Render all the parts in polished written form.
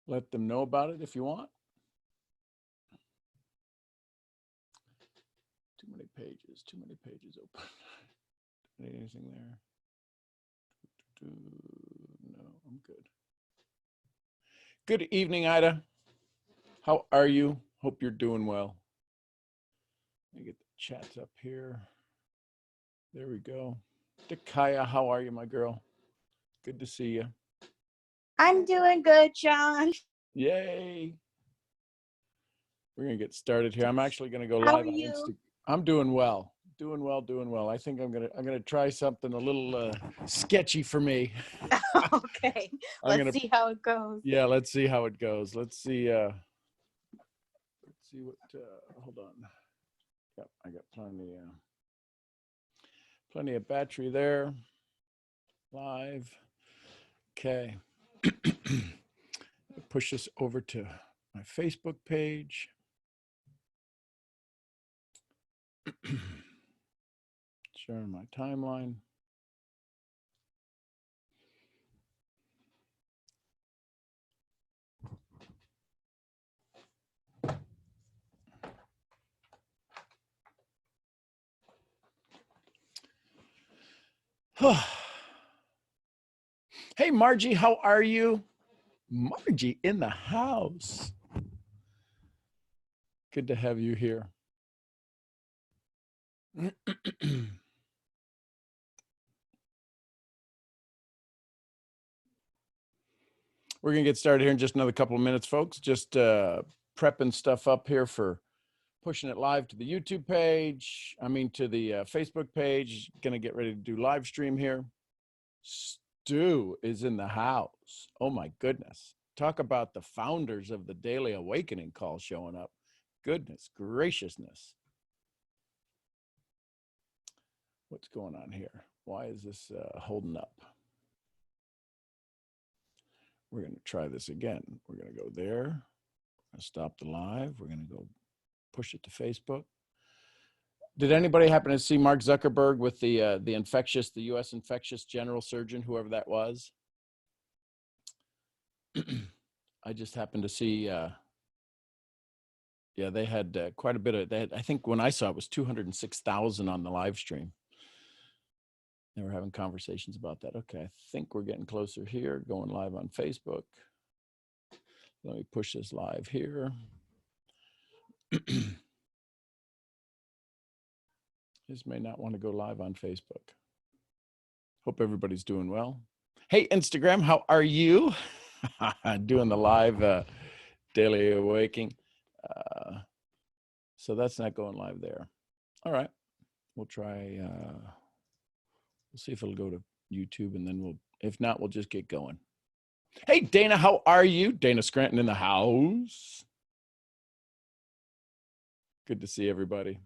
Let them know about it if you want. Too many pages open. Anything there? No, I'm good. Good evening, Ida. How are you? Hope you're doing well. Let me get the chats up here. There we go. Dakaya, how are you, my girl? Good to see you. I'm doing good, John. Yay. We're going to get started here. I'm actually going to go How live are on you? Instagram. I'm doing well. Doing well. I think I'm going to try something a little sketchy for me. Okay, let's see how it goes. Yeah, let's see how it goes. Let's see what hold on. Yep, I got plenty of battery there. Live. Okay. Push this over to my Facebook page. Sharing my timeline. Hey, Margie, how are you? Margie in the house. Good to have you here. We're going to get started here in just another couple of minutes, folks. Just prepping stuff up here for pushing it live to the YouTube page. To the Facebook page. Going to get ready to do live stream here. Stu is in the house. Oh, my goodness. Talk about the founders of the Daily Awakening call showing up. Goodness graciousness. What's going on here? Why is this holding up? We're going to try this again. We're going to go there. We're going to stop the live. We're going to go push it to Facebook. Did anybody happen to see Mark Zuckerberg with the U.S. infectious general surgeon, whoever that was? I just happened to see, they had quite a bit of, I think when I saw it was 206,000 on the live stream. They were having conversations about that. Okay, I think we're getting closer here, going live on Facebook. Let me push this live here. This may not want to go live on Facebook. Hope everybody's doing well. Hey, Instagram, how are you? Doing the live Daily Awakening. So that's not going live there. All right, we'll try, we'll see if it'll go to YouTube, and then if not, we'll just get going. Hey, Dana, how are you? Dana Scranton in the house. Good to see everybody.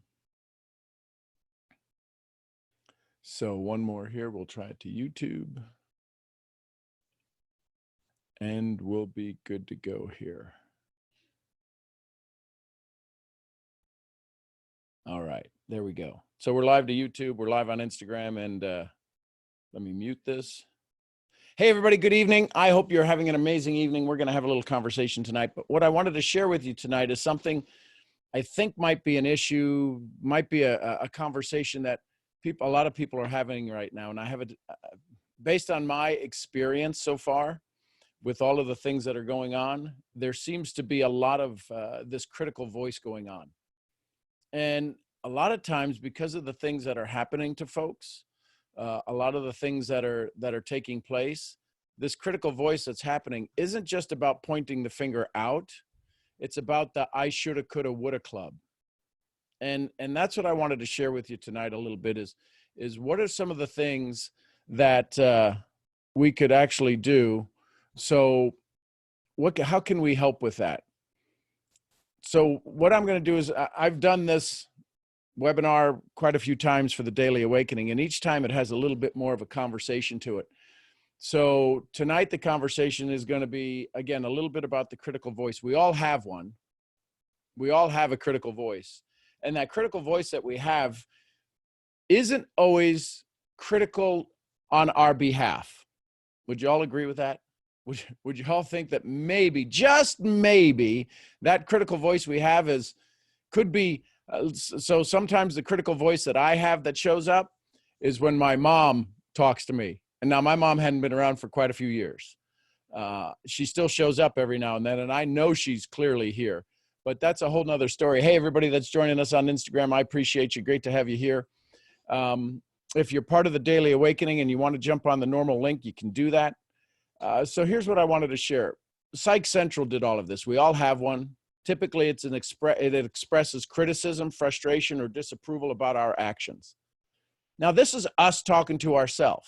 So one more here. We'll try it to YouTube. And we'll be good to go here. All right, there we go. So we're live to YouTube. We're live on Instagram. And let me mute this. Hey, everybody, good evening. I hope you're having an amazing evening. We're going to have a little conversation tonight. But what I wanted to share with you tonight is something I think might be an issue, might be a conversation that a lot of people are having right now. And I have based on my experience so far with all of the things that are going on, there seems to be a lot of this critical voice going on. And a lot of times, because of the things that are happening to folks, a lot of the things that are taking place, this critical voice that's happening isn't just about pointing the finger out. It's about the I shoulda, coulda, woulda club. And that's what I wanted to share with you tonight a little bit is what are some of the things that we could actually do. So how can we help with that? So what I'm going to do is I've done this webinar quite a few times for the Daily Awakening, and each time it has a little bit more of a conversation to it. So tonight the conversation is going to be, again, a little bit about the critical voice. We all have one. We all have a critical voice. And that critical voice that we have isn't always critical on our behalf. Would you all agree with that? would you all think that maybe, just maybe, that critical voice we have could be, so sometimes the critical voice that I have that shows up is when my mom talks to me. And now my mom hadn't been around for quite a few years. She still shows up every now and then, and I know she's clearly here, but that's a whole nother story. Hey, everybody that's joining us on Instagram, I appreciate you. Great to have you here. If you're part of the Daily Awakening and you want to jump on the normal link, you can do that. So here's what I wanted to share. Psych Central did all of this. We all have one. Typically, it expresses criticism, frustration, or disapproval about our actions. Now, this is us talking to ourselves.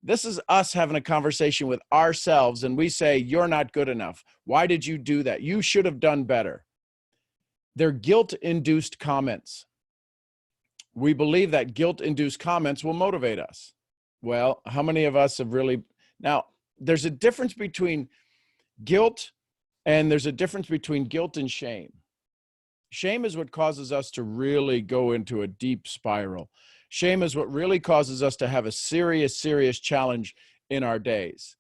This is us having a conversation with ourselves, and we say, you're not good enough. Why did you do that? You should have done better. They're guilt-induced comments. We believe that guilt-induced comments will motivate us. Well, how many of us have really... Now, there's a difference between guilt and there's a difference between guilt and shame. Shame is what causes us to really go into a deep spiral. Shame is what really causes us to have a serious, serious challenge in our days.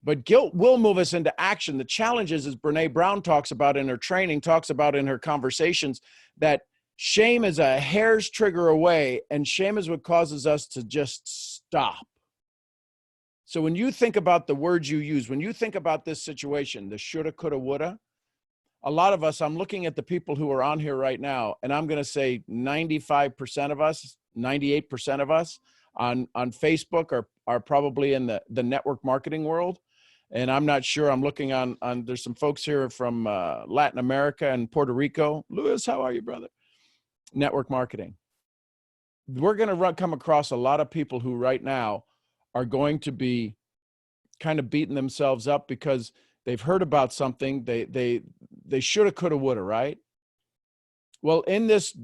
But guilt will move us into action. The challenge is, as Brene Brown talks about in her training, talks about in her conversations, that shame is a hair's trigger away, and shame is what causes us to just stop. So when you think about the words you use, when you think about this situation, the shoulda, coulda, woulda, a lot of us, I'm looking at the people who are on here right now, and I'm going to say 95% of us, 98% of us on Facebook are probably in the network marketing world. And I'm not sure, I'm looking on there's some folks here from Latin America and Puerto Rico. Louis, how are you, brother? Network marketing. We're going to come across a lot of people who right now are going to be kind of beating themselves up because they've heard about something. They shoulda, coulda, woulda, right? Well, in this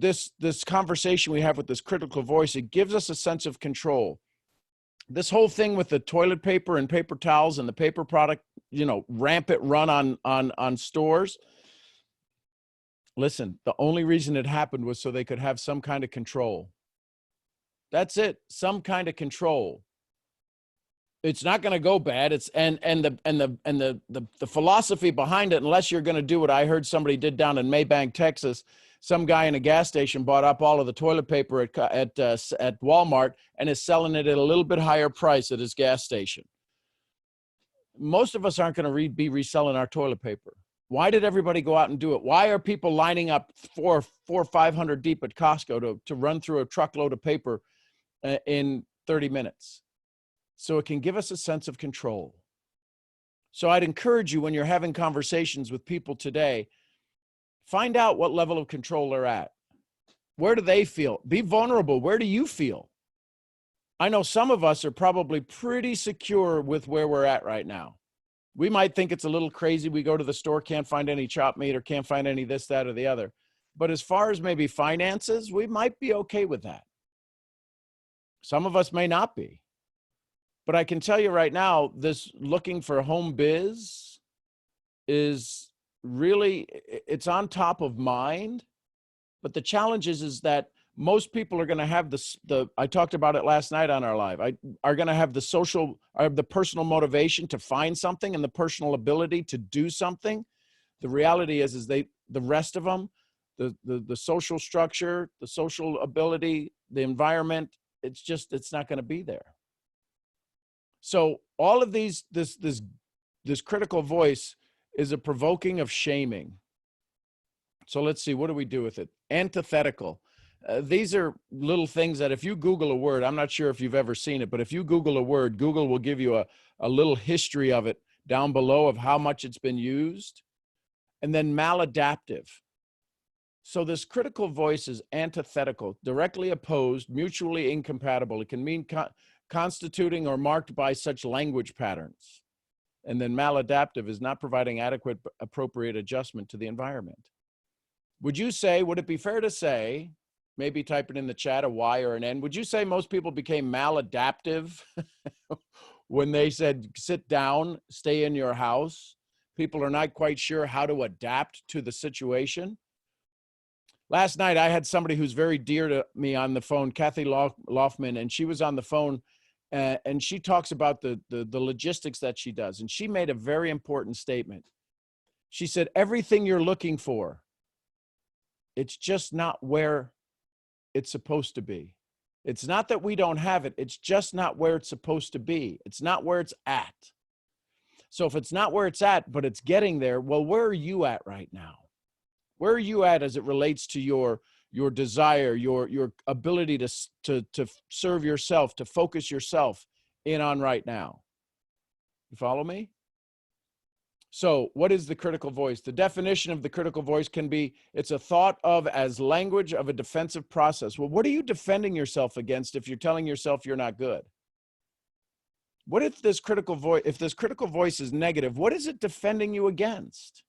conversation we have with this critical voice, it gives us a sense of control. This whole thing with the toilet paper and paper towels and the paper product, rampant run on stores. Listen, the only reason it happened was so they could have some kind of control. That's it, some kind of control. It's not going to go bad. It's and the philosophy behind it, unless you're going to do what I heard somebody did down in Maybank, Texas. Some guy in a gas station bought up all of the toilet paper at Walmart and is selling it at a little bit higher price at his gas station. Most of us aren't going to be reselling our toilet paper. Why did everybody go out and do it? Why are people lining up 400 or 500 deep at Costco to run through a truckload of paper in 30 minutes? So it can give us a sense of control. So I'd encourage you, when you're having conversations with people today, find out what level of control they're at. Where do they feel? Be vulnerable. Where do you feel? I know some of us are probably pretty secure with where we're at right now. We might think it's a little crazy. We go to the store, can't find any chopped meat or can't find any this, that, or the other. But as far as maybe finances, we might be okay with that. Some of us may not be. But I can tell you right now, this looking for home biz is really, it's on top of mind. But the challenge is that most people are going to have I talked about it last night on our live, are going to have the personal motivation to find something and the personal ability to do something. The reality is the rest of them, the social structure, the social ability, the environment, it's not going to be there. So all of this critical voice is a provoking of shaming. So let's see, what do we do with it? Antithetical. These are little things that if you Google a word, I'm not sure if you've ever seen it, but if you Google a word, Google will give you a little history of it down below of how much it's been used. And then maladaptive. So this critical voice is antithetical, directly opposed, mutually incompatible. It can mean constituting or marked by such language patterns. And then maladaptive is not providing adequate, appropriate adjustment to the environment. Would it be fair to say, maybe type it in the chat, a Y or an N, would you say most people became maladaptive when they said, sit down, stay in your house? People are not quite sure how to adapt to the situation. Last night, I had somebody who's very dear to me on the phone, Kathy Laufman, and she was on the phone And she talks about the logistics that she does. And she made a very important statement. She said, everything you're looking for, it's just not where it's supposed to be. It's not that we don't have it. It's just not where it's supposed to be. It's not where it's at. So if it's not where it's at, but it's getting there, well, where are you at right now? Where are you at as it relates to your desire, your ability to serve yourself, to focus yourself in on right now? You follow me? So what is the critical voice? The definition of the critical voice can be, it's a thought of as language of a defensive process. Well, what are you defending yourself against if you're telling yourself you're not good? What if this critical voice is negative, what is it defending you against?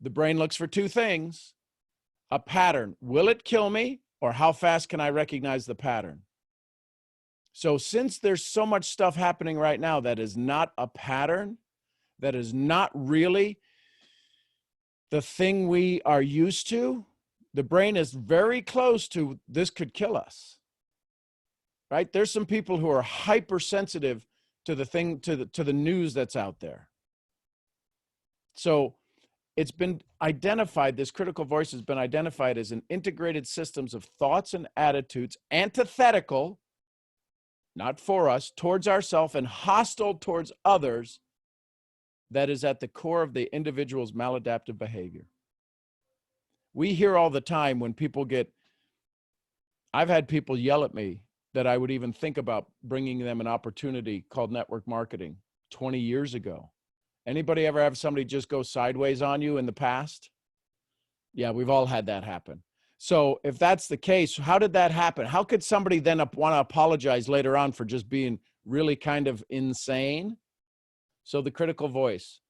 The brain looks for two things: a pattern. Will it kill me? Or how fast can I recognize the pattern? So since there's so much stuff happening right now that is not a pattern, that is not really the thing we are used to, the brain is very close to this could kill us. Right? There's some people who are hypersensitive to the news that's out there. So it's been identified, this critical voice has been identified as an integrated systems of thoughts and attitudes, antithetical, not for us, towards ourselves, and hostile towards others, that is at the core of the individual's maladaptive behavior. We hear all the time when people I've had people yell at me that I would even think about bringing them an opportunity called network marketing 20 years ago. Anybody ever have somebody just go sideways on you in the past? Yeah, we've all had that happen. So if that's the case, how did that happen? How could somebody then want to apologize later on for just being really kind of insane? So the critical voice.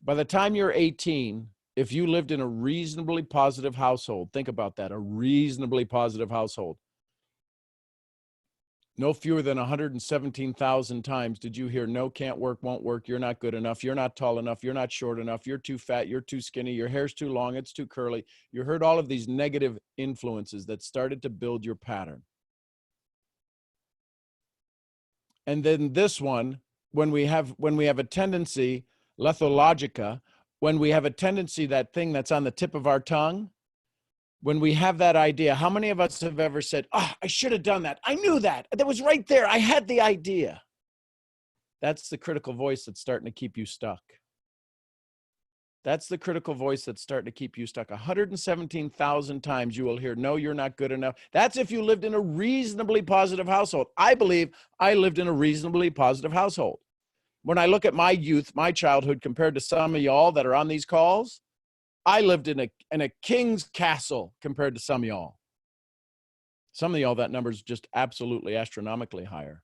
By the time you're 18, if you lived in a reasonably positive household, think about that, a reasonably positive household. No fewer than 117,000 times did you hear, no, can't work, won't work, you're not good enough, you're not tall enough, you're not short enough, you're too fat, you're too skinny, your hair's too long, it's too curly. You heard all of these negative influences that started to build your pattern. And then this one, when we have a tendency, lethologica, when we have a tendency, that thing that's on the tip of our tongue, when we have that idea, how many of us have ever said, oh, I should have done that. I knew that. That was right there. I had the idea. That's the critical voice that's starting to keep you stuck. That's the critical voice that's starting to keep you stuck. 117,000 times you will hear, no, you're not good enough. That's if you lived in a reasonably positive household. I believe I lived in a reasonably positive household. When I look at my youth, my childhood, compared to some of y'all that are on these calls, I lived in a king's castle compared to some of y'all. Some of y'all, that number is just absolutely astronomically higher.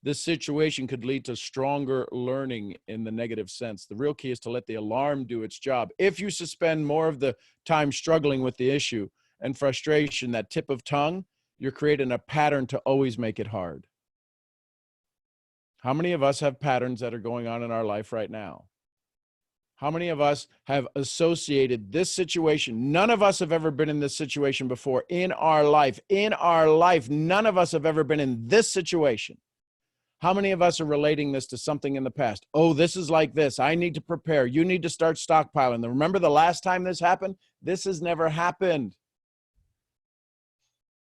This situation could lead to stronger learning in the negative sense. The real key is to let the alarm do its job. If you suspend more of the time struggling with the issue and frustration, that tip of tongue, you're creating a pattern to always make it hard. How many of us have patterns that are going on in our life right now? How many of us have associated this situation? None of us have ever been in this situation before in our life. In our life, none of us have ever been in this situation. How many of us are relating this to something in the past? Oh, this is like this. I need to prepare. You need to start stockpiling. Remember the last time this happened? This has never happened.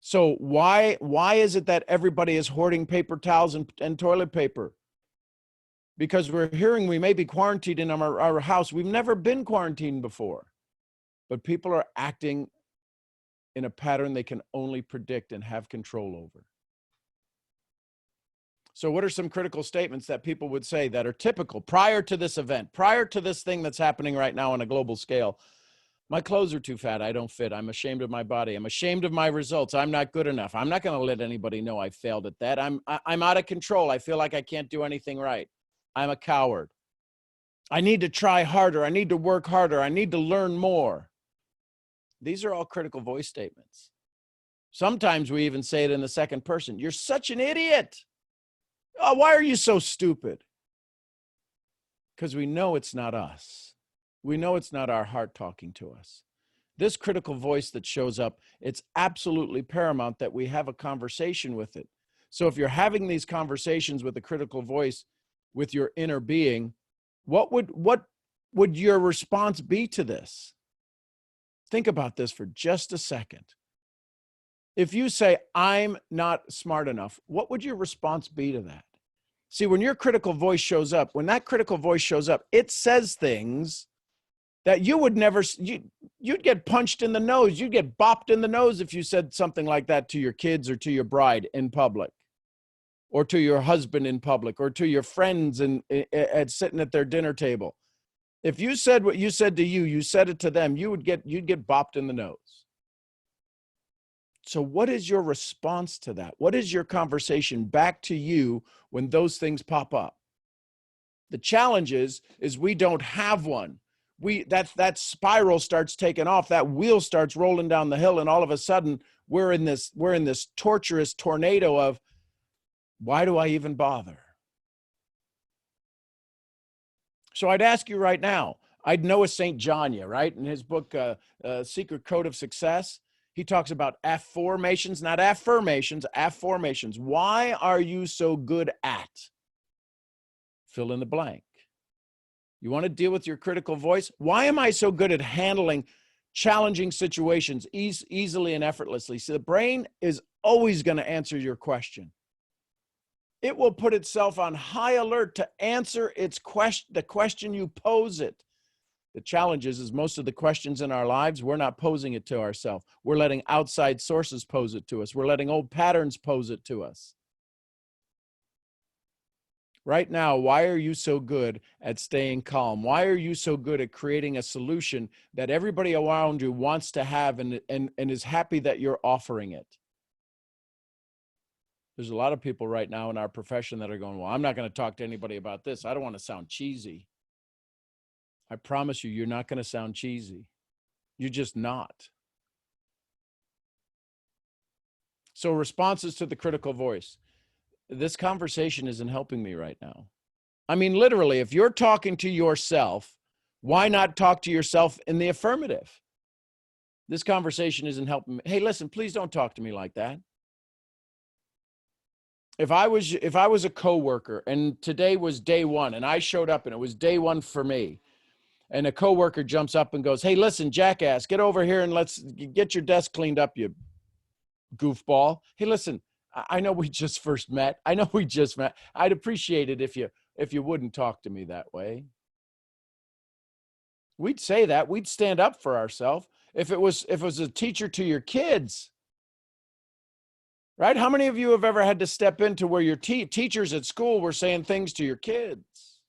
So why is it that everybody is hoarding paper towels and toilet paper? Because we're hearing we may be quarantined in our house. We've never been quarantined before. But people are acting in a pattern they can only predict and have control over. So what are some critical statements that people would say that are typical prior to this event, prior to this thing that's happening right now on a global scale? My clothes are too fat. I don't fit. I'm ashamed of my body. I'm ashamed of my results. I'm not good enough. I'm not going to let anybody know I failed at that. I'm out of control. I feel like I can't do anything right. I'm a coward. I need to try harder. I need to work harder. I need to learn more. These are all critical voice statements. Sometimes we even say it in the second person. You're such an idiot. Oh, why are you so stupid? Because we know it's not us. We know it's not our heart talking to us. This critical voice that shows up, it's absolutely paramount that we have a conversation with it. So if you're having these conversations with a critical voice, with your inner being, what would your response be to this? Think about this for just a second. If you say, I'm not smart enough, what would your response be to that? See, when your critical voice shows up, when that critical voice shows up, it says things that you would never, you'd get punched in the nose. You'd get bopped in the nose if you said something like that to your kids or to your bride in public, or to your husband in public, or to your friends at sitting at their dinner table. If you said what you said to you said it to them, you'd get bopped in the nose. So what is your response to that? What is your conversation back to you when those things pop up? The challenge is we don't have one. That spiral starts taking off, that wheel starts rolling down the hill, and all of a sudden we're in this torturous tornado of, why do I even bother? So I'd ask you right now, I'd Noah St. John, right? In his book, Secret Code of Success, he talks about affirmations, not affirmations, affirmations. Why are you so good at? Fill in the blank. You want to deal with your critical voice? Why am I so good at handling challenging situations easily and effortlessly? So the brain is always going to answer your question. It will put itself on high alert to answer the question you pose it. The challenge is most of the questions in our lives, we're not posing it to ourselves. We're letting outside sources pose it to us. We're letting old patterns pose it to us. Right now, why are you so good at staying calm? Why are you so good at creating a solution that everybody around you wants to have and is happy that you're offering it? There's a lot of people right now in our profession that are going, well, I'm not going to talk to anybody about this. I don't want to sound cheesy. I promise you, you're not going to sound cheesy. You're just not. So responses to the critical voice. This conversation isn't helping me right now. I mean, literally, if you're talking to yourself, why not talk to yourself in the affirmative? This conversation isn't helping me. Hey, listen, please don't talk to me like that. If I was a coworker and today was day one and I showed up and it was day one for me, and a coworker jumps up and goes, hey, listen, jackass, get over here and let's get your desk cleaned up, you goofball. Hey, listen, I know we just first met. I'd appreciate it if you wouldn't talk to me that way. We'd say that. We'd stand up for ourselves. If it was a teacher to your kids, right? How many of you have ever had to step into where your teachers at school were saying things to your kids?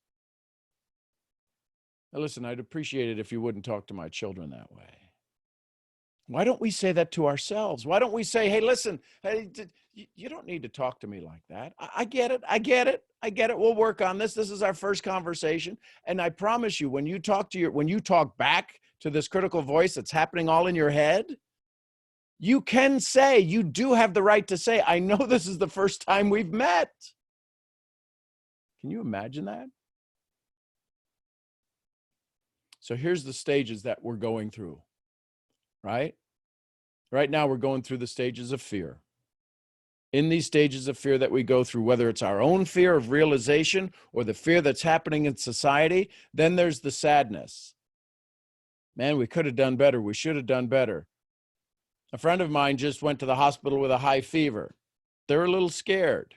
Now, listen, I'd appreciate it if you wouldn't talk to my children that way. Why don't we say that to ourselves? Why don't we say, hey, listen, hey, you don't need to talk to me like that. I get it. We'll work on this. This is our first conversation. And I promise you, when you talk back to this critical voice that's happening all in your head, you can say, you do have the right to say, I know this is the first time we've met. Can you imagine that? So here's the stages that we're going through, right? Right now, we're going through the stages of fear. In these stages of fear that we go through, whether it's our own fear of realization or the fear that's happening in society, then there's the sadness. Man, we could have done better. We should have done better. A friend of mine just went to the hospital with a high fever. They're a little scared.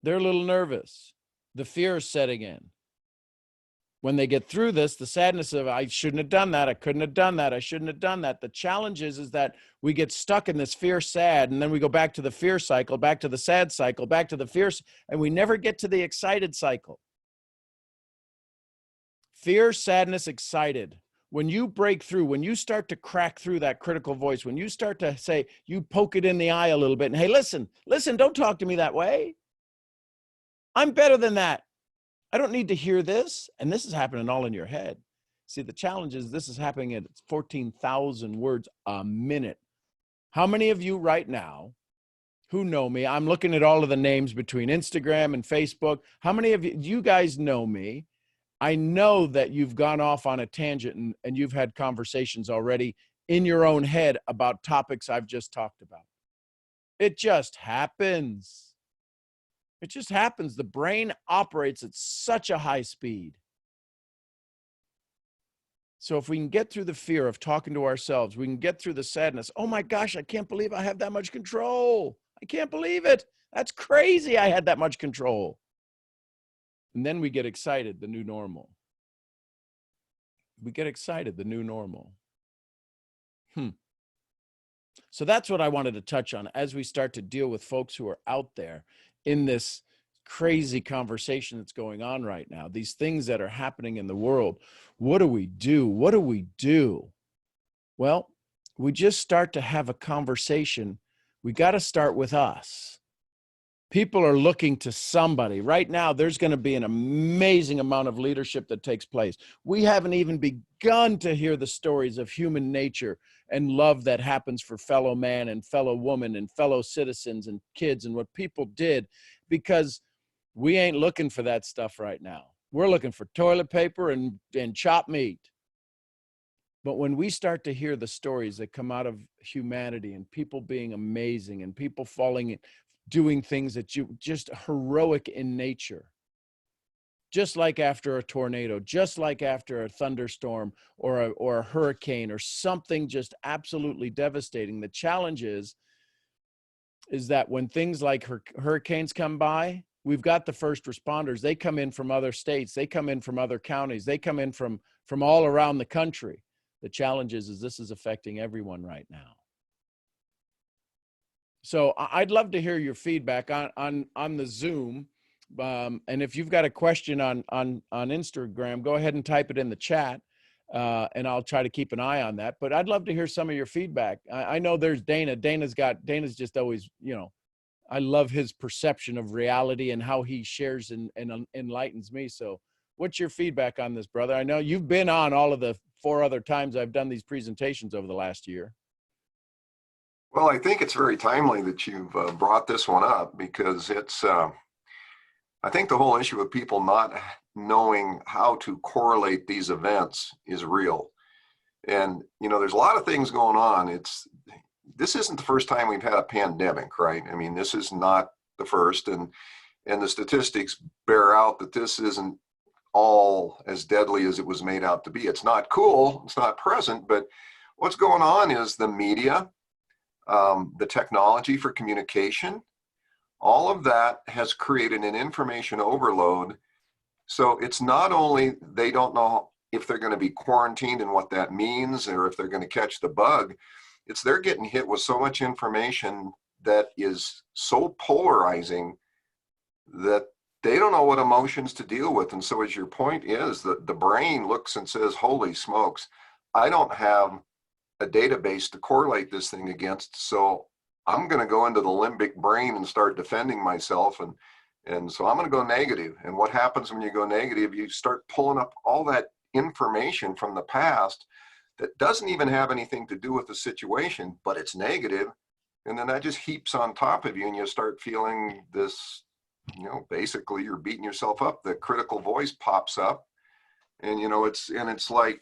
They're a little nervous. The fear is setting in. When they get through this, the sadness of, I shouldn't have done that. I couldn't have done that. I shouldn't have done that. The challenge is that we get stuck in this fear sad, and then we go back to the fear cycle, back to the sad cycle, back to the fear, and we never get to the excited cycle. Fear, sadness, excited. When you break through, when you start to crack through that critical voice, when you start to say, you poke it in the eye a little bit, and hey, listen, don't talk to me that way. I'm better than that. I don't need to hear this. And this is happening all in your head. See, the challenge is this is happening at 14,000 words a minute. How many of you right now who know me? I'm looking at all of the names between Instagram and Facebook. How many of you guys know me? I know that you've gone off on a tangent and you've had conversations already in your own head about topics I've just talked about. It just happens. It just happens. The brain operates at such a high speed. So if we can get through the fear of talking to ourselves, we can get through the sadness. Oh my gosh, I can't believe I have that much control. I can't believe it. That's crazy. I had that much control. And then we get excited, the new normal. We get excited, the new normal. So that's what I wanted to touch on as we start to deal with folks who are out there in this crazy conversation that's going on right now, these things that are happening in the world. What do we do? What do we do? Well, we just start to have a conversation. We got to start with us. People are looking to somebody. Right now, there's going to be an amazing amount of leadership that takes place. We haven't even begun to hear the stories of human nature and love that happens for fellow man and fellow woman and fellow citizens and kids and what people did, because we ain't looking for that stuff right now. We're looking for toilet paper and chopped meat. But when we start to hear the stories that come out of humanity and people being amazing and people doing things that you just heroic in nature, just like after a tornado, just like after a thunderstorm or a hurricane or something just absolutely devastating. The challenge is that when things like hurricanes come by, we've got the first responders. They come in from other states. They come in from other counties. They come in from all around the country. The challenge is this is affecting everyone right now. So I'd love to hear your feedback on the Zoom. And if you've got a question on Instagram, go ahead and type it in the chat, and I'll try to keep an eye on that. But I'd love to hear some of your feedback. I know there's Dana. Dana's just always, I love his perception of reality and how he shares and enlightens me. So what's your feedback on this, brother? I know you've been on all of the 4 other times I've done these presentations over the last year. Well, I think it's very timely that you've brought this one up, because it's, I think the whole issue of people not knowing how to correlate these events is real. And, there's a lot of things going on. This isn't the first time we've had a pandemic, right? I mean, this is not the first, and the statistics bear out that this isn't all as deadly as it was made out to be. It's not cool, it's not present, but what's going on is the media, the technology for communication, all of that has created an information overload. So it's not only they don't know if they're going to be quarantined and what that means, or if they're going to catch the bug, it's they're getting hit with so much information that is so polarizing that they don't know what emotions to deal with. And so, as your point is, that the brain looks and says, holy smokes, I don't have a database to correlate this thing against, so I'm going to go into the limbic brain and start defending myself, and so I'm going to go negative. And what happens when you go negative? You start pulling up all that information from the past that doesn't even have anything to do with the situation, but it's negative, and then that just heaps on top of you, and you start feeling this, basically you're beating yourself up. The critical voice pops up. And it's like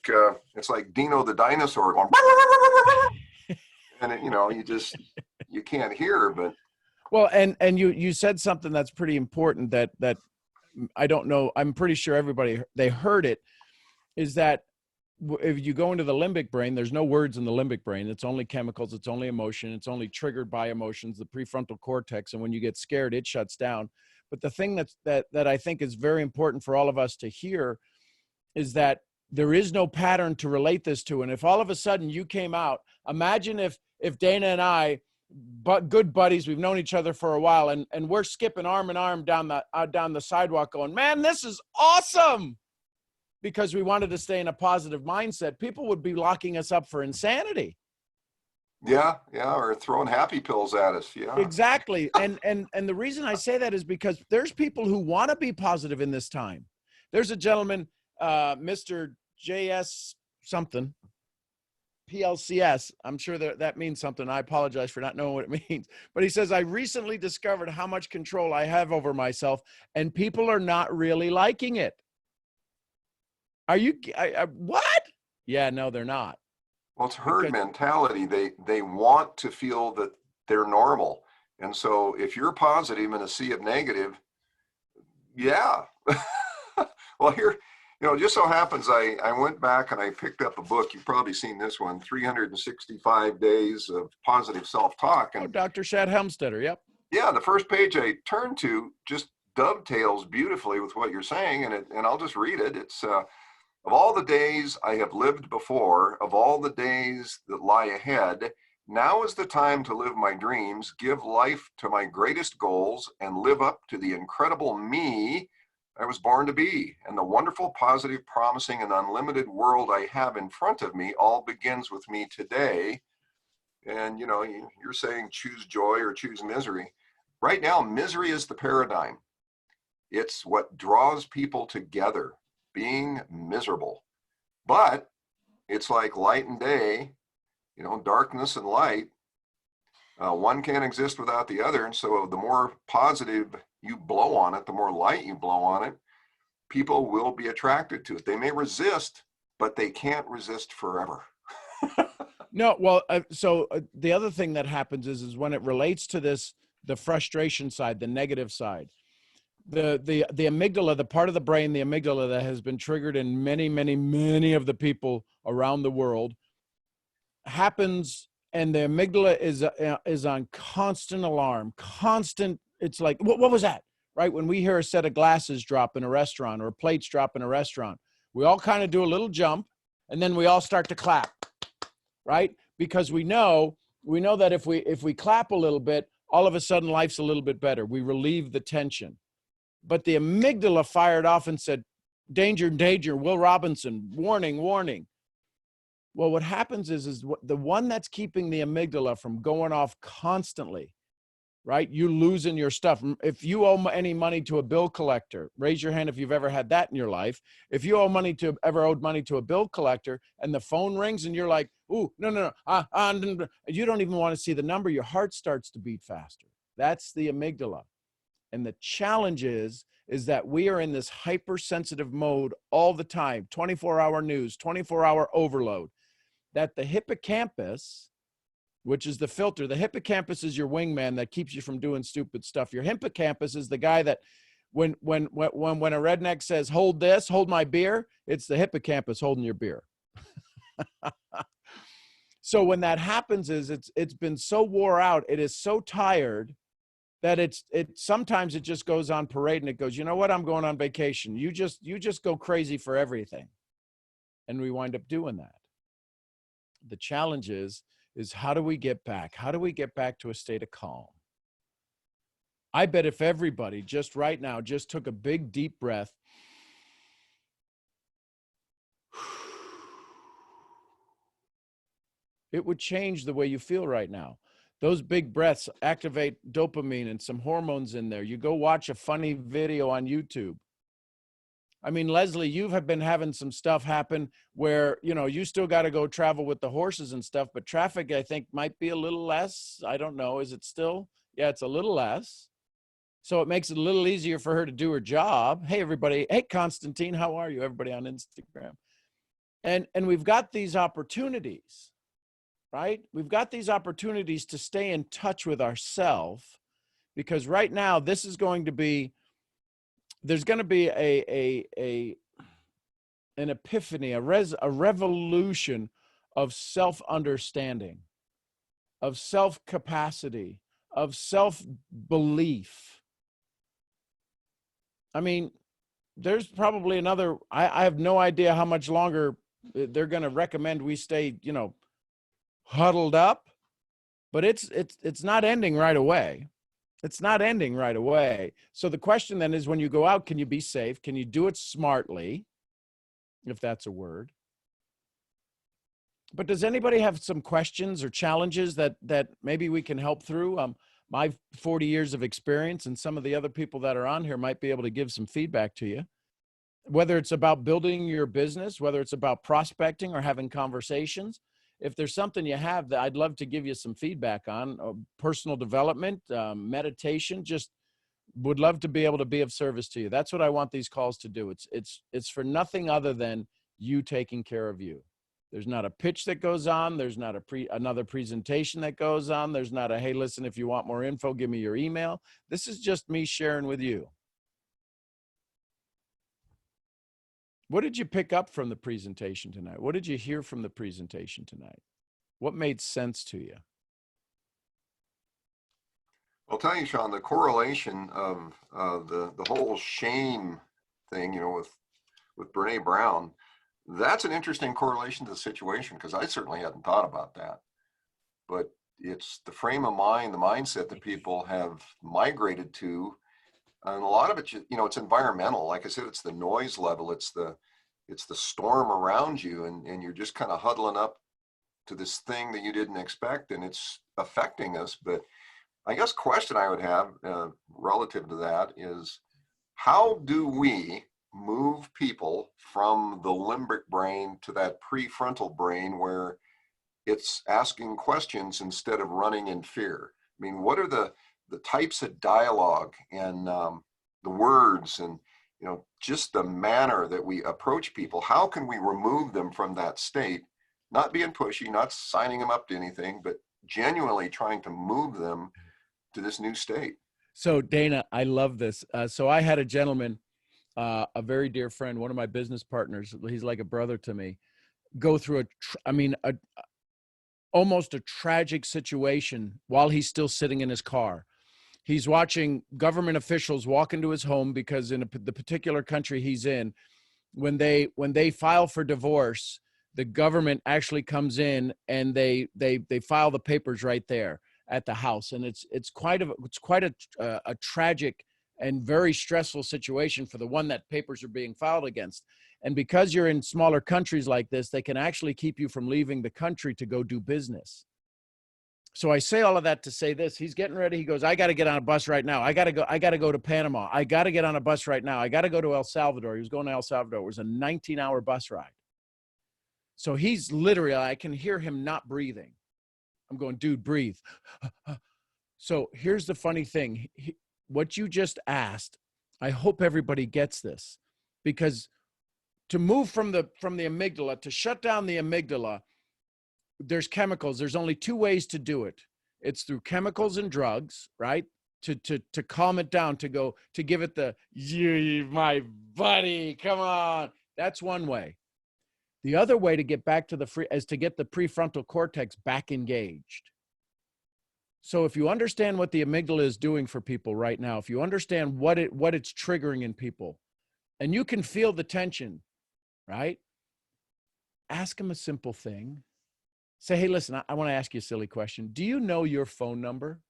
Dino the dinosaur going, and you can't hear. But well, and you said something that's pretty important that I don't know. I'm pretty sure they heard it. Is that if you go into the limbic brain, there's no words in the limbic brain. It's only chemicals. It's only emotion. It's only triggered by emotions, the prefrontal cortex. And when you get scared, it shuts down. But the thing that I think is very important for all of us to hear is that there is no pattern to relate this to. And if all of a sudden you came out, imagine if Dana and I, good buddies, we've known each other for a while, and we're skipping arm in arm down the sidewalk going, man, this is awesome, because we wanted to stay in a positive mindset. People would be locking us up for insanity. Yeah, or throwing happy pills at us. Yeah, exactly. And the reason I say that is because there's people who want to be positive in this time. There's a gentleman, Mr. JS something, PLCS. I'm sure that means something. I apologize for not knowing what it means. But he says, I recently discovered how much control I have over myself, and people are not really liking it. Are you, what? Yeah, no, they're not. Well, it's herd mentality. They want to feel that they're normal. And so if you're positive in a sea of negative, yeah. Well, here, it just so happens I went back and I picked up a book. You've probably seen this one, 365 Days of Positive Self-Talk. Oh, And Dr. Shad Helmstetter. Yep. yeah, the first page I turned to just dovetails beautifully with what you're saying. And I'll just read it. It's, of all the days I have lived before, of all the days that lie ahead, now is the time to live my dreams, give life to my greatest goals, and live up to the incredible me I was born to be. And the wonderful, positive, promising, and unlimited world I have in front of me all begins with me today. And, you're saying choose joy or choose misery. Right now, misery is the paradigm. It's what draws people together, being miserable. But it's like light and day, darkness and light. One can't exist without the other. And so the more positive you blow on it, the more light you blow on it, people will be attracted to it. They may resist, but they can't resist forever. No, well, so the other thing that happens is when it relates to this, the frustration side, the negative side, the amygdala, the part of the brain, the amygdala that has been triggered in many, many, many of the people around the world happens, and the amygdala is on constant alarm, constant. It's like, what was that? Right? When we hear a set of glasses drop in a restaurant or plates drop in a restaurant, we all kind of do a little jump, and then we all start to clap, right? Because we know that if we clap a little bit, all of a sudden life's a little bit better. We relieve the tension. But the amygdala fired off and said, danger, danger, Will Robinson, warning, warning. Well, what happens is the one that's keeping the amygdala from going off constantly, right? You losing your stuff. If you owe any money to a bill collector, raise your hand if you've ever had that in your life. If you ever owed money to a bill collector and the phone rings and you're like, ooh, no, you don't even want to see the number, your heart starts to beat faster. That's the amygdala. And the challenge is that we are in this hypersensitive mode all the time, 24-hour news, 24-hour overload, that the hippocampus, which is the filter, the hippocampus is your wingman that keeps you from doing stupid stuff. Your hippocampus is the guy that when a redneck says, hold this, hold my beer, it's the hippocampus holding your beer. So when that happens it's been so wore out, it is so tired that sometimes it just goes on parade and it goes, you know what, I'm going on vacation. You just go crazy for everything. And we wind up doing that. The challenge is how do we get back? How do we get back to a state of calm? I bet if everybody just right now just took a big, deep breath, it would change the way you feel right now. Those big breaths activate dopamine and some hormones in there. You go watch a funny video on YouTube. I mean, Leslie, you have been having some stuff happen where, you still got to go travel with the horses and stuff, but traffic, I think, might be a little less. I don't know. Is it still? Yeah, it's a little less. So it makes it a little easier for her to do her job. Hey, everybody. Hey, Constantine, how are you? Everybody on Instagram. And we've got these opportunities, right? We've got these opportunities to stay in touch with ourselves, because right now this is going to be, there's going to be an epiphany, a revolution of self-understanding, of self-capacity, of self-belief. I mean, there's probably another, I have no idea how much longer they're going to recommend we stay, huddled up, but it's not ending right away. It's not ending right away. So the question then is, when you go out, can you be safe? Can you do it smartly? If that's a word. But does anybody have some questions or challenges that maybe we can help through? My 40 years of experience and some of the other people that are on here might be able to give some feedback to you. Whether it's about building your business, whether it's about prospecting or having conversations. If there's something you have that I'd love to give you some feedback on, personal development, meditation, just would love to be able to be of service to you. That's what I want these calls to do. It's for nothing other than you taking care of you. There's not a pitch that goes on. There's not another presentation that goes on. There's not a, hey, listen, if you want more info, give me your email. This is just me sharing with you. What did you pick up from the presentation tonight? What did you hear from the presentation tonight? What made sense to you? I'll tell you, Sean, the correlation of the whole shame thing, you know, with Brene Brown, that's an interesting correlation to the situation, because I certainly hadn't thought about that. But it's the frame of mind, the mindset that people have migrated to. And a lot of it, you know, it's environmental. Like I said, it's the noise level, it's the storm around you, and you're just kind of huddling up to this thing that you didn't expect, and it's affecting us. But I guess question I would have relative to that is, how do we move people from the limbic brain to that prefrontal brain where it's asking questions instead of running in fear? I mean, what are the types of dialogue and the words and, you know, just the manner that we approach people? How can we remove them from that state, not being pushy, not signing them up to anything, but genuinely trying to move them to this new state? So Dana, I love this. So I had a gentleman, a very dear friend, one of my business partners, he's like a brother to me, go through almost a tragic situation while he's still sitting in his car. He's watching government officials walk into his home because in the particular country he's in, when they file for divorce, the government actually comes in and they file the papers right there at the house. And it's quite a tragic and very stressful situation for the one that papers are being filed against. And because you're in smaller countries like this, they can actually keep you from leaving the country to go do business. So I say all of that to say this: he's getting ready. He goes, I got to get on a bus right now. I got to go to Panama. I got to get on a bus right now. I got to go to El Salvador. He was going to El Salvador. It was a 19-hour bus ride. So he's literally, I can hear him not breathing. I'm going, dude, breathe. So here's the funny thing. What you just asked, I hope everybody gets this, because to move from the amygdala, to shut down the amygdala, there's chemicals. There's only two ways to do it. It's through chemicals and drugs, right? To calm it down, to give it the, you, my buddy, come on. That's one way. The other way to get back to is to get the prefrontal cortex back engaged. So if you understand what the amygdala is doing for people right now, if you understand what it's triggering in people, and you can feel the tension, right? Ask them a simple thing. Say, hey, listen, I want to ask you a silly question. Do you know your phone number?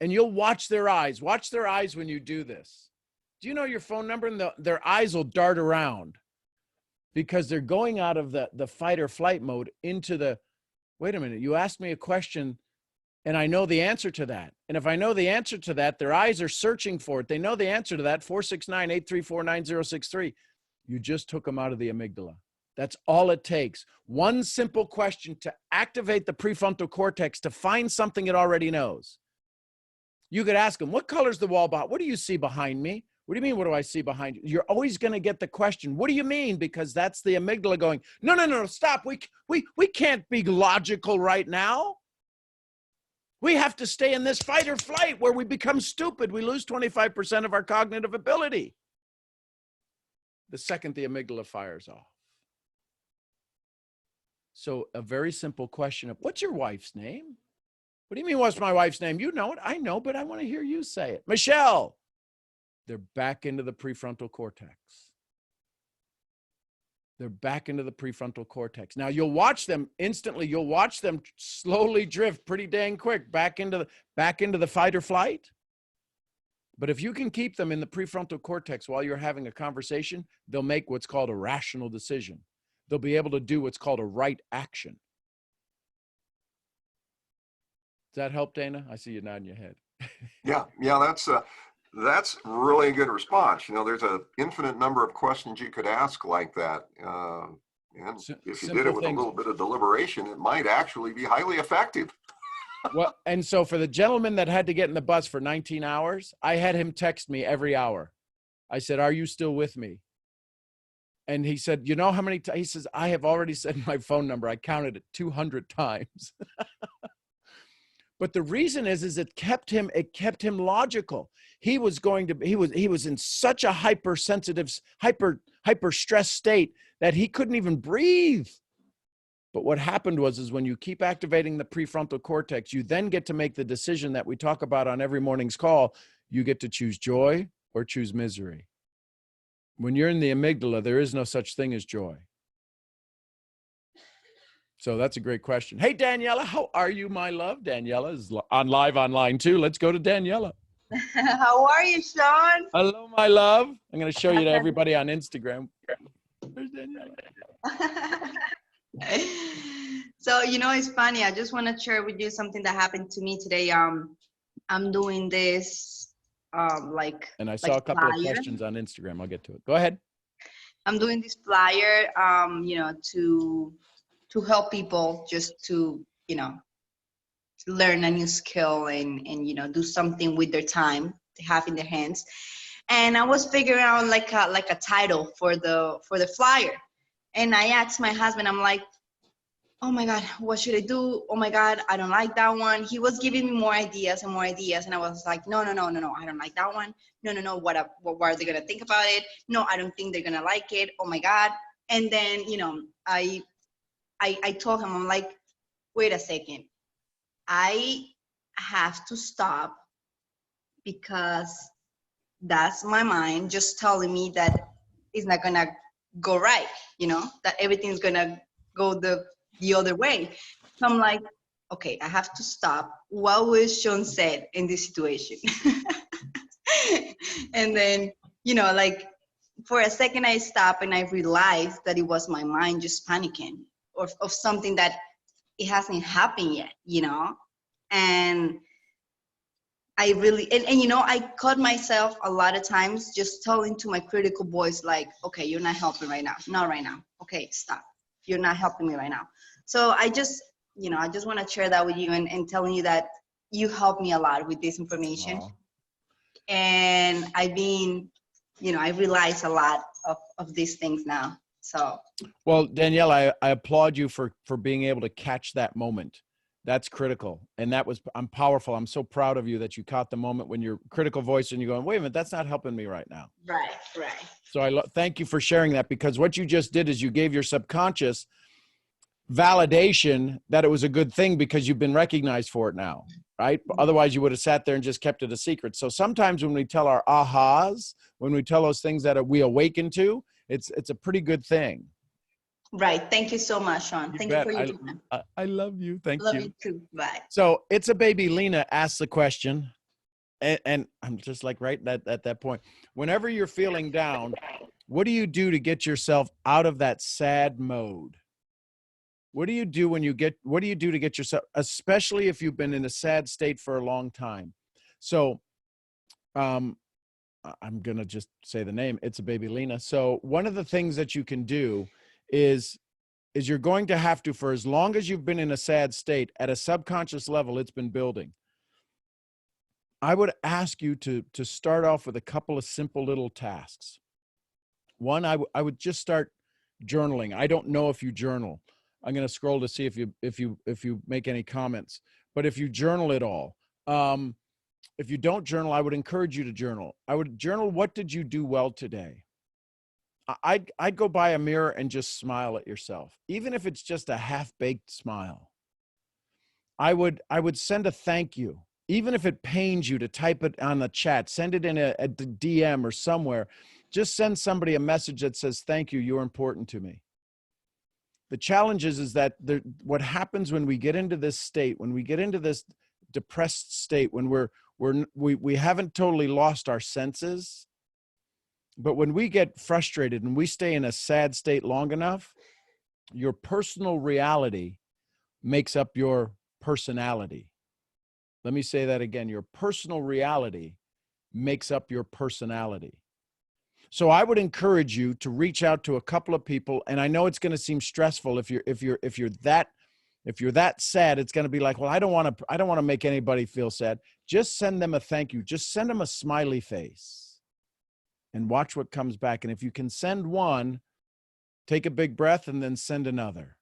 And you'll watch their eyes. Watch their eyes when you do this. Do you know your phone number? And their eyes will dart around, because they're going out of the fight or flight mode into the, wait a minute, you asked me a question and I know the answer to that. And if I know the answer to that, their eyes are searching for it. They know the answer to that, 469-834-9063. You just took them out of the amygdala. That's all it takes. One simple question to activate the prefrontal cortex to find something it already knows. You could ask them, what color's the wall behind? What do you see behind me? What do you mean, what do I see behind you? You're always going to get the question, what do you mean? Because that's the amygdala going, no, stop. We can't be logical right now. We have to stay in this fight or flight where we become stupid. We lose 25% of our cognitive ability the second the amygdala fires off. So a very simple question of, what's your wife's name? What do you mean, what's my wife's name? You know it. I know, but I want to hear you say it. Michelle. They're back into the prefrontal cortex. They're back into the prefrontal cortex. Now you'll watch them instantly. You'll watch them slowly drift pretty dang quick back into the fight or flight. But if you can keep them in the prefrontal cortex while you're having a conversation, they'll make what's called a rational decision. They'll be able to do what's called a right action. Does that help, Dana? I see you nodding your head. Yeah, that's really a good response. You know, there's an infinite number of questions you could ask like that. And if you did it with a little bit of deliberation, it might actually be highly effective. Well, and so for the gentleman that had to get in the bus for 19 hours, I had him text me every hour. I said, are you still with me? And he said, you know how many times? He says, I have already said my phone number. I counted it 200 times. But the reason is it kept him logical. He was in such a hypersensitive, hyper stressed state that he couldn't even breathe. But what happened was when you keep activating the prefrontal cortex, you then get to make the decision that we talk about on every morning's call. You get to choose joy or choose misery. When you're in the amygdala, there is no such thing as joy. So that's a great question. Hey, Daniela, how are you, my love? Daniela is on live online too. Let's go to Daniela. How are you, Sean? Hello, my love. I'm going to show you to everybody on Instagram. There's Daniela. So, you know, it's funny. I just want to share with you something that happened to me today. I'm doing this, and I saw a couple of questions on Instagram. I'll get to it. Go ahead. I'm doing this flyer, you know, to help people just to, you know, to learn a new skill and, you know, do something with their time they have in their hands. And I was figuring out like a title for the flyer. And I asked my husband, I'm like, oh my God, what should I do? Oh my God, I don't like that one. He was giving me more ideas and more ideas. And I was like, no, I don't like that one. No, what are they going to think about it? No, I don't think they're going to like it. Oh my God. And then, you know, I told him, I'm like, wait a second. I have to stop because that's my mind just telling me that it's not going to go right, you know, that everything's going to go the other way. So I'm like, okay, I have to stop. What was Sean said in this situation? And then, you know, like for a second I stopped and I realized that it was my mind just panicking of something that it hasn't happened yet, you know? And I really, and you know, I caught myself a lot of times just telling to my critical voice, like, okay, you're not helping right now. Not right now. Okay, stop. You're not helping me right now. So I just, you know, I just want to share that with you and telling you that you helped me a lot with this information. Aww. And I've been, you know, I realize a lot of these things now. So. Well, Danielle, I applaud you for being able to catch that moment. That's critical. And I'm powerful. I'm so proud of you that you caught the moment when your critical voice and you're going, wait a minute, that's not helping me right now. Right. So thank you for sharing that, because what you just did is you gave your subconscious validation that it was a good thing because you've been recognized for it now, right? Otherwise you would have sat there and just kept it a secret. So sometimes when we tell our ahas, when we tell those things that we awaken to, it's a pretty good thing. Right. Thank you so much, Sean. Thank you for your time. I love you. Thank you. Love you too. Bye. So It's a Baby Lena asks the question, and I'm just like right at that point. Whenever you're feeling down, what do you do to get yourself out of that sad mode? What do you do to get yourself, especially if you've been in a sad state for a long time? So I'm going to just say the name. It's a Baby Lena. So one of the things that you can do is you're going to have to, for as long as you've been in a sad state, at a subconscious level, it's been building. I would ask you to start off with a couple of simple little tasks. One, I would just start journaling. I don't know if you journal. I'm going to scroll to see if you make any comments. But if you journal at all, if you don't journal, I would encourage you to journal. I would journal, what did you do well today? I'd go by a mirror and just smile at yourself, even if it's just a half-baked smile. I would send a thank you, even if it pains you to type it on the chat, send it in a DM or somewhere. Just send somebody a message that says, thank you, you're important to me. The challenge is that what happens when we get into this state, when we get into this depressed state, when we haven't totally lost our senses, but when we get frustrated and we stay in a sad state long enough, your personal reality makes up your personality. Let me say that again. Your personal reality makes up your personality. So I would encourage you to reach out to a couple of people, and I know it's going to seem stressful if you're that sad. It's going to be like, well, I don't want to make anybody feel sad. Just send them a thank you. Just send them a smiley face and watch what comes back. And if you can send one, Take a big breath and then send another.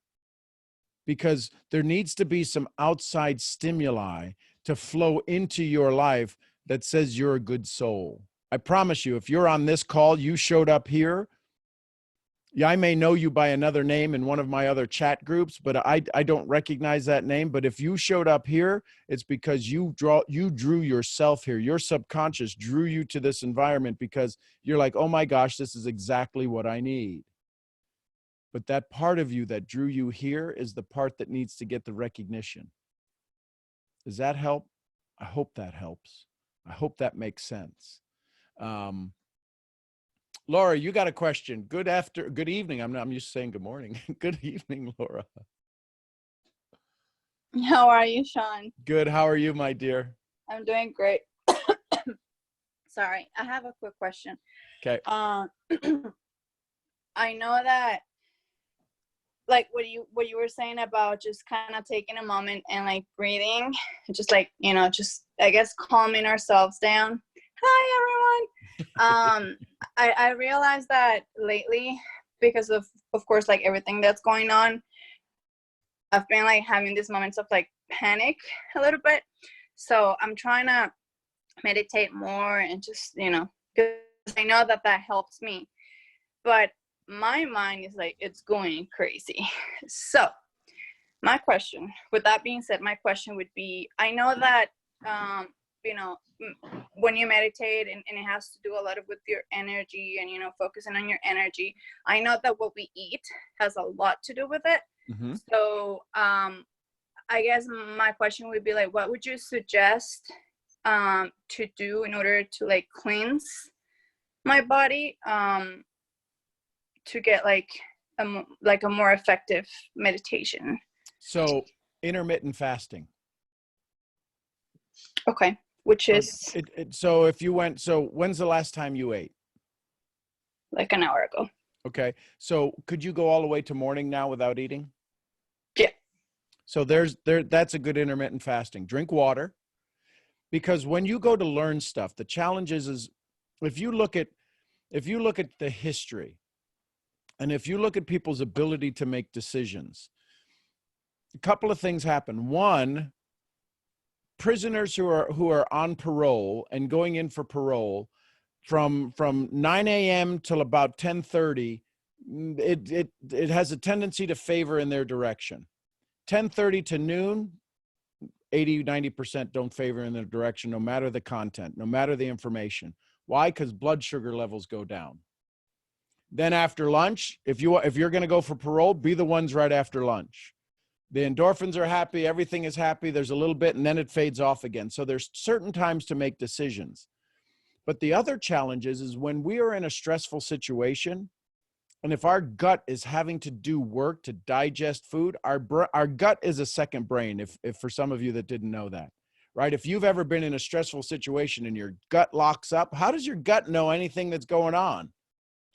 Because there needs to be some outside stimuli to flow into your life that says you're a good soul. I promise you, if you're on this call, you showed up here. Yeah, I may know you by another name in one of my other chat groups, but I don't recognize that name. But if you showed up here, it's because you drew yourself here. Your subconscious drew you to this environment because you're like, oh my gosh, this is exactly what I need. But that part of you that drew you here is the part that needs to get the recognition. Does that help? I hope that helps. I hope that makes sense. Laura, you got a question. Good evening. I'm used to saying good morning. Good evening, Laura. How are you, Sean? Good. How are you, my dear? I'm doing great. Sorry, I have a quick question. Okay. I know that, like what you were saying about just kind of taking a moment and like breathing, just like, just I guess calming ourselves down. Hi, everyone. I realized that lately, because of course, like everything that's going on, I've been like having these moments of like panic a little bit. So I'm trying to meditate more and just, because I know that helps me. But my mind is like, it's going crazy. So my question, with that being said, my question would be, I know that, when you meditate and it has to do a lot with your energy and, focusing on your energy. I know that what we eat has a lot to do with it. Mm-hmm. So I guess my question would be like, what would you suggest to do in order to like cleanse my body to get like a more effective meditation? So intermittent fasting. Okay. Which is so if you went, so when's the last time you ate? like an hour ago. Okay. So could you go all the way to morning now without eating? Yeah. So that's a good intermittent fasting. Drink water. Because when you go to learn stuff, the challenge is if you look at the history and if you look at people's ability to make decisions, a couple of things happen. One, prisoners who are on parole and going in for parole from 9 a.m. till about 10:30, it has a tendency to favor in their direction. 10:30 to noon, 80-90% don't favor in their direction, no matter the content, no matter the information. Why? Because blood sugar levels go down. Then after lunch, if you're going to go for parole, be the ones right after lunch. The endorphins are happy, everything is happy, there's a little bit, and then it fades off again. So there's certain times to make decisions. But the other challenge is when we are in a stressful situation, and if our gut is having to do work to digest food, our gut is a second brain, if for some of you that didn't know that, right? If you've ever been in a stressful situation and your gut locks up, how does your gut know anything that's going on?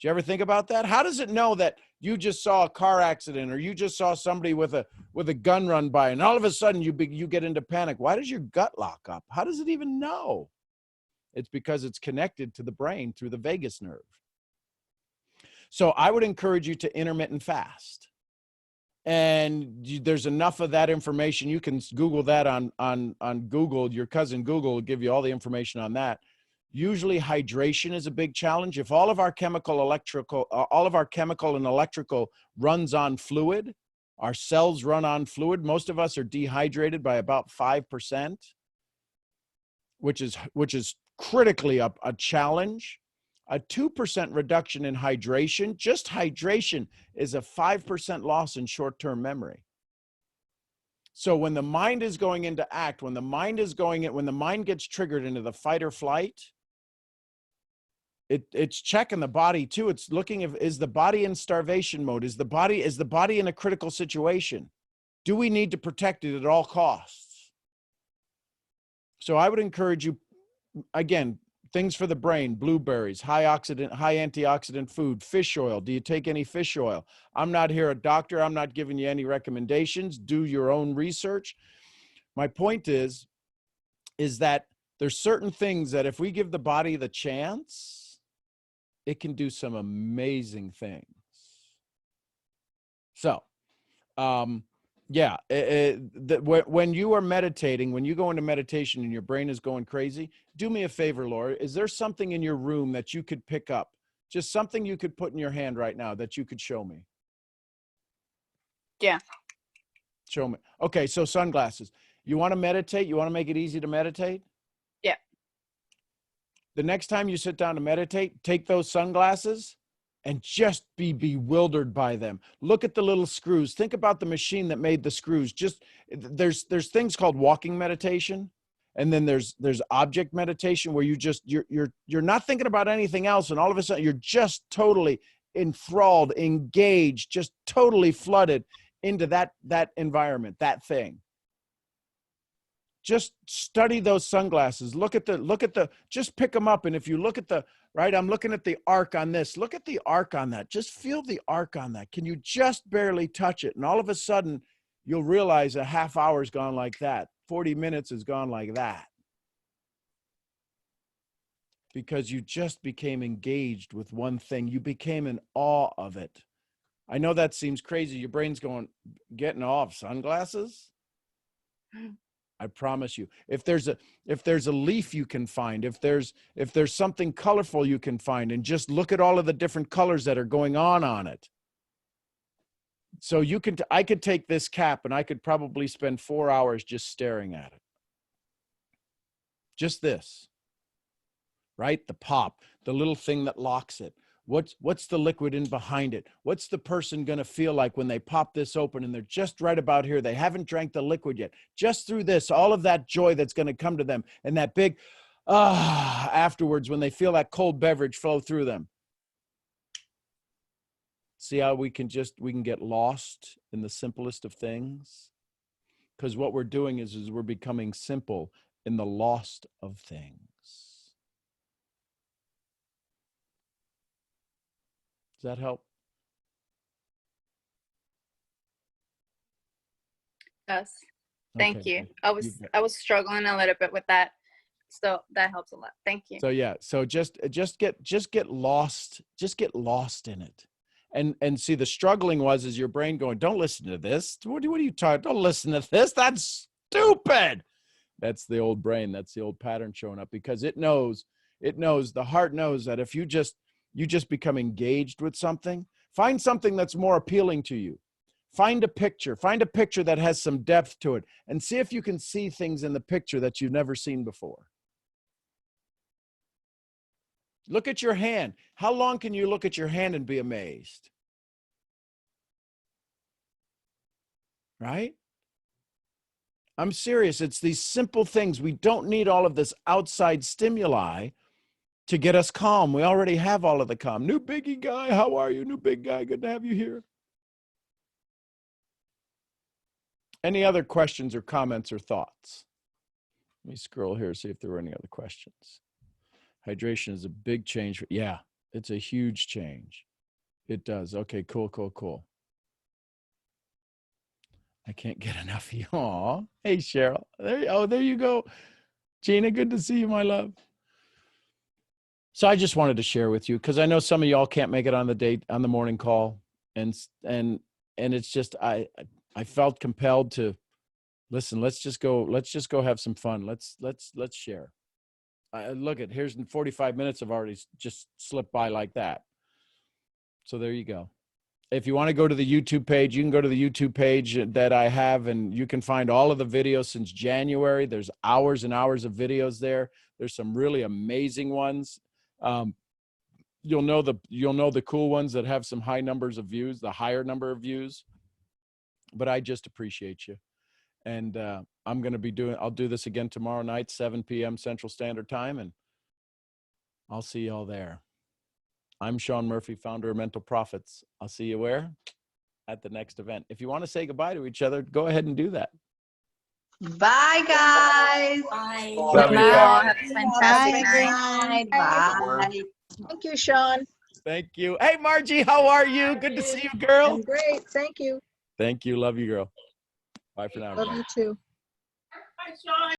Do you ever think about that? How does it know that you just saw a car accident or you just saw somebody with a gun run by and all of a sudden you get into panic? Why does your gut lock up? How does it even know? It's because it's connected to the brain through the vagus nerve. So I would encourage you to intermittent fast. And there's enough of that information. You can Google that on Google. Your cousin Google will give you all the information on that. Usually hydration is a big challenge. If all of our chemical and electrical runs on fluid, our cells run on fluid, most of us are dehydrated by about 5%, which is critically a challenge. A 2% reduction in hydration, just hydration, is a 5% loss in short-term memory. So when the mind is going into act, when the mind gets triggered into the fight or flight, it's checking the body too. It's looking is the body in starvation mode? Is the body in a critical situation? Do we need to protect it at all costs? So I would encourage you, again, things for the brain: blueberries, high antioxidant food, fish oil. Do you take any fish oil? I'm not here a doctor. I'm not giving you any recommendations. Do your own research. My point is that there's certain things that if we give the body the chance, it can do some amazing things. Yeah, when you are meditating, when you go into meditation and your brain is going crazy, do me a favor, Laura. Is there something in your room that you could pick up? Just something you could put in your hand right now that you could show me? Yeah. Show me. Okay, so sunglasses. You want to meditate? You want to make it easy to meditate? Yeah. The next time you sit down to meditate, take those sunglasses and just be bewildered by them. Look at the little screws. Think about the machine that made the screws. Just there's things called walking meditation, and then there's object meditation where you're not thinking about anything else, and all of a sudden you're just totally enthralled, engaged, just totally flooded into that environment, that thing. Just study those sunglasses. Look at the, just pick them up. And if you look at the, right, I'm looking at the arc on this. Look at the arc on that. Just feel the arc on that. Can you just barely touch it? And all of a sudden, you'll realize a half hour's gone like that. 40 minutes has gone like that. Because you just became engaged with one thing. You became in awe of it. I know that seems crazy. Your brain's going, getting awe of sunglasses? I promise you, if there's a leaf you can find, if there's something colorful you can find, and just look at all of the different colors that are going on it. So I could take this cap and I could probably spend 4 hours just staring at it. Just this, right? The pop, the little thing that locks it. What's the liquid in behind it? What's the person going to feel like when they pop this open and they're just right about here? They haven't drank the liquid yet. Just through this, all of that joy that's going to come to them, and that big afterwards when they feel that cold beverage flow through them. See how we can get lost in the simplest of things? Because what we're doing is we're becoming simple in the lost of things. Does that help? Yes. Thank Okay, you. I was struggling a little bit with that. So that helps a lot. Thank you. So yeah, so just get lost, in it. And see, the struggling is your brain going, don't listen to this. What are you talking? Don't listen to this. That's stupid. That's the old brain. That's the old pattern showing up, because it knows, the heart knows that if you just become engaged with something, find something that's more appealing to you. Find a picture that has some depth to it, and see if you can see things in the picture that you've never seen before. Look at your hand. How long can you look at your hand and be amazed? Right? I'm serious. It's these simple things. We don't need all of this outside stimuli to get us calm. We already have all of the calm. New biggie guy, how are you? New big guy, good to have you here. Any other questions or comments or thoughts? Let me scroll here, see if there were any other questions. Hydration is a big change. Yeah, it's a huge change. It does. Okay, cool. I can't get enough of you. Aw, hey, Cheryl. There you go. Gina, good to see you, my love. So I just wanted to share with you, because I know some of y'all can't make it on the morning call. And it's just, I felt compelled to listen. Let's just go have some fun. Let's share. Look at, here's 45 minutes have already just slipped by like that. So there you go. If you want to go to the YouTube page, you can go to the YouTube page that I have, and you can find all of the videos since January. There's hours and hours of videos there. There's some really amazing ones. You'll know the cool ones that have some high numbers of views, the higher number of views. But I just appreciate you. And I'll do this again tomorrow night, 7 p.m. Central Standard Time, and I'll see you all there. I'm Sean Murphy, founder of Mental Profits. I'll see you where? At the next event. If you want to say goodbye to each other, go ahead and do that. Bye, guys. Bye. Love you all. Have a fantastic night. Bye. Thank you, Sean. Thank you. Hey, Margie, how are you? Good to see you, girl. I'm great. Thank you. Thank you. Love you, girl. Bye for now. Love everybody. you too.